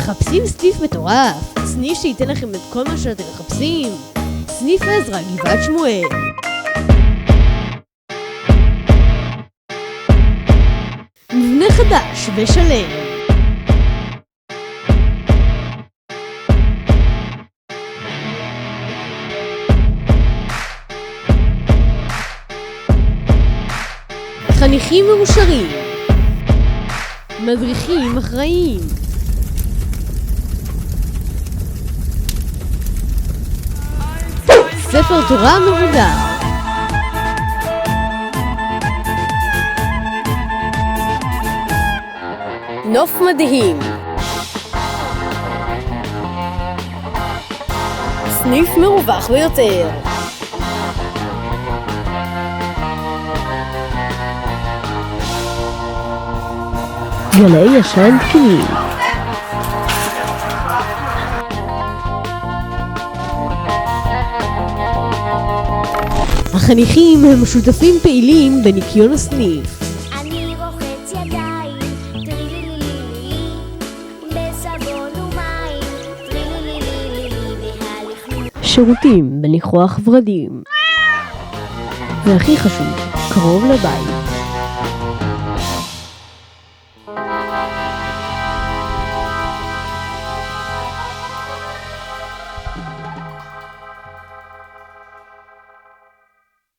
מחפשים סניף מטורף, סניף שייתן לכם את כל מה שאתם מחפשים. סניף עזרא, גבעת שמואל. מבנה חדש ושלם. חניכים מאושרים. מדריכים אחראיים. ספר תורה מבודר. נוף מדהים. סניף מרווח ביותר. גלי ישן תקינים. החניכים הם שותפים פעילים בניקיון הסניף. אני רוחץ ידיים, טרילילילילי, בסבון ומים, טרילילילילי, והלכנו. שירותים בניחוח ורדים. והכי חשוב, קרוב לבית.